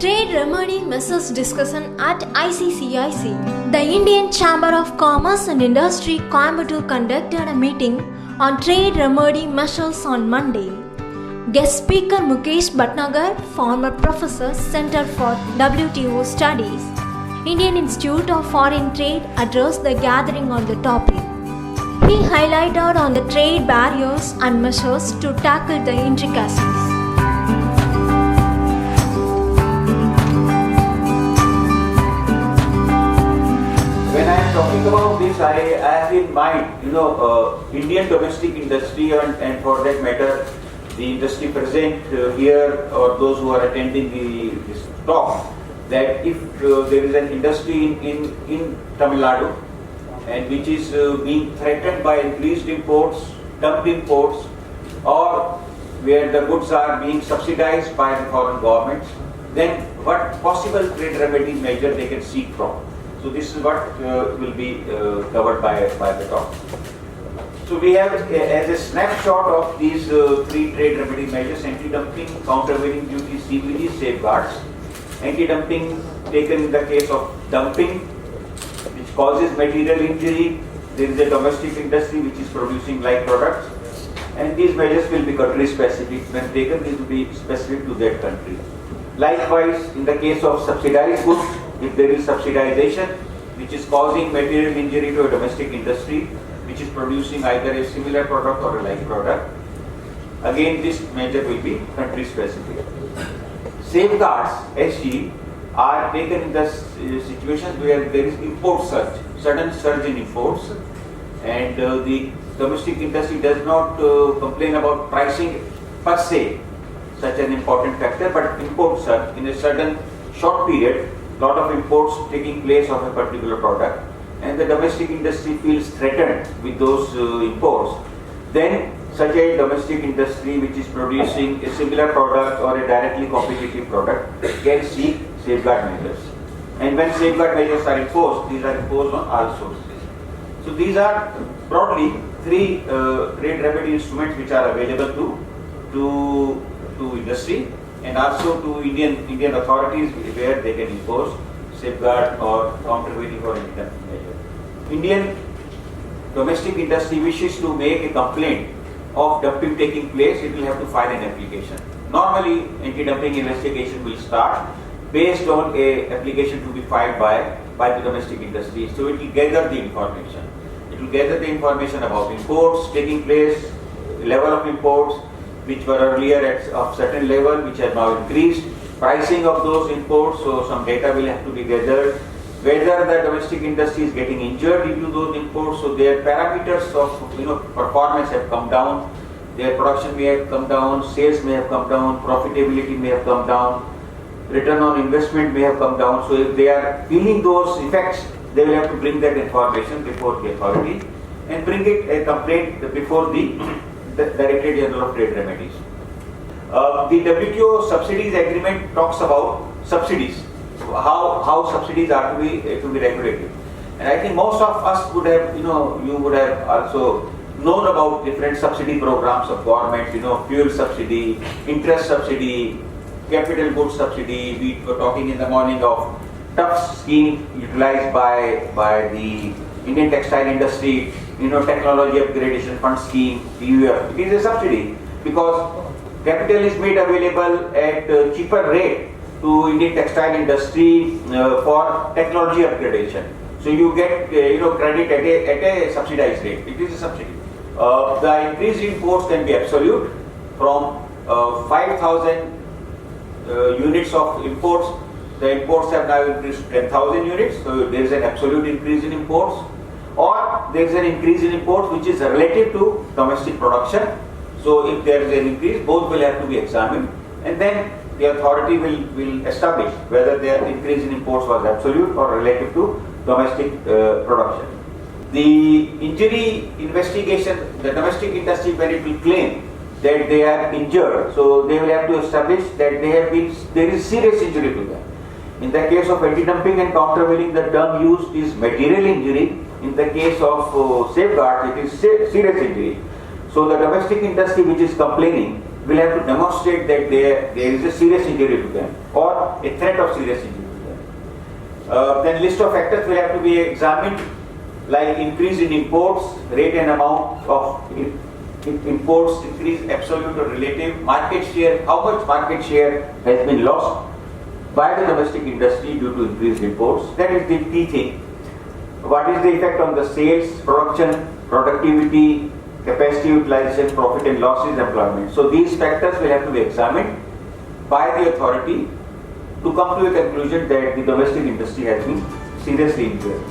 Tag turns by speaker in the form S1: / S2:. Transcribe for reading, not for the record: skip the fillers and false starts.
S1: Trade remedy measures discussion at ICCIC. The Indian Chamber of Commerce and Industry Coimbatore conducted a meeting on trade remedy measures on Monday. Guest speaker Mukesh Bhatnagar, former professor, Center for WTO Studies, Indian Institute of Foreign Trade, addressed the gathering on the topic. He highlighted on the trade barriers and measures to tackle the intricacies.
S2: When I am talking about this, I have in mind, Indian domestic industry and for that matter, the industry present here or those who are attending this talk, that if there is an industry in Tamil Nadu and which is being threatened by increased imports, dumped imports, or where the goods are being subsidized by the foreign governments, then what possible trade remedy measure they can seek from. So this is what will be covered by the talk. So we have as a snapshot of these three trade remedy measures: anti-dumping, countervailing duty, CVD, safeguards. Anti-dumping taken in the case of dumping, which causes material injury. There is a domestic industry which is producing like products, and these measures will be country specific. When taken, these will be specific to that country. Likewise, in the case of subsidized goods, if there is subsidization which is causing material injury to a domestic industry which is producing either a similar product or a like product, again this measure will be country specific. Safeguards, SG, are taken in the situations where there is import surge, sudden surge in imports, and the domestic industry does not complain about pricing per se, such an important factor, but import surge in a sudden short period, lot of imports taking place of a particular product, and the domestic industry feels threatened with those imports, then such a domestic industry which is producing a similar product or a directly competitive product can seek safeguard measures. And when safeguard measures are imposed, these are imposed on all sources. So these are broadly three trade remedy instruments which are available to industry and also to Indian authorities where they can impose safeguard or countervailing or anti-dumping measure. Indian domestic industry wishes to make a complaint of dumping taking place, it will have to file an application. Normally, anti-dumping investigation will start based on a application to be filed by the domestic industry. So it will gather the information. It will gather the information about imports taking place, level of imports, which were earlier at a certain level, which have now increased, pricing of those imports, so some data will have to be gathered, whether the domestic industry is getting injured due to those imports, so their parameters of performance have come down, their production may have come down, sales may have come down, profitability may have come down, return on investment may have come down. So if they are feeling those effects, they will have to bring that information before the authority and bring it a complaint before the Directorate General of Trade Remedies. The WTO subsidies agreement talks about subsidies, how subsidies are to be regulated, and I think most of us would have, you would have also known about different subsidy programs of government, fuel subsidy, interest subsidy, capital goods subsidy. We were talking in the morning of TUF scheme utilized by the Indian textile industry, technology upgradation fund scheme, TUF. It is a subsidy because capital is made available at a cheaper rate to Indian textile industry for technology upgradation. So you get credit at a subsidized rate. It is a subsidy. The increase in imports can be absolute from 5,000 units of imports. The imports have now increased to 10,000 units. So there is an absolute increase in imports, or there is an increase in imports which is relative to domestic production. So if there is an increase, both will have to be examined, and then the authority will establish whether the increase in imports was absolute or relative to domestic production. The injury investigation, the domestic industry, when it will claim that they are injured, so they will have to establish that there is serious injury to them. In the case of anti-dumping and countervailing, the term used is material injury. In the case of safeguard, it is serious injury. So the domestic industry which is complaining will have to demonstrate that there is a serious injury to them or a threat of serious injury to them. Then list of factors will have to be examined, like increase in imports, rate and amount of imports increase, absolute or relative, market share, how much market share has been lost by the domestic industry due to increased imports. That is the key thing. What is the effect on the sales, production, productivity, capacity utilization, profit and losses, employment. So these factors will have to be examined by the authority to come to a conclusion that the domestic industry has been seriously injured.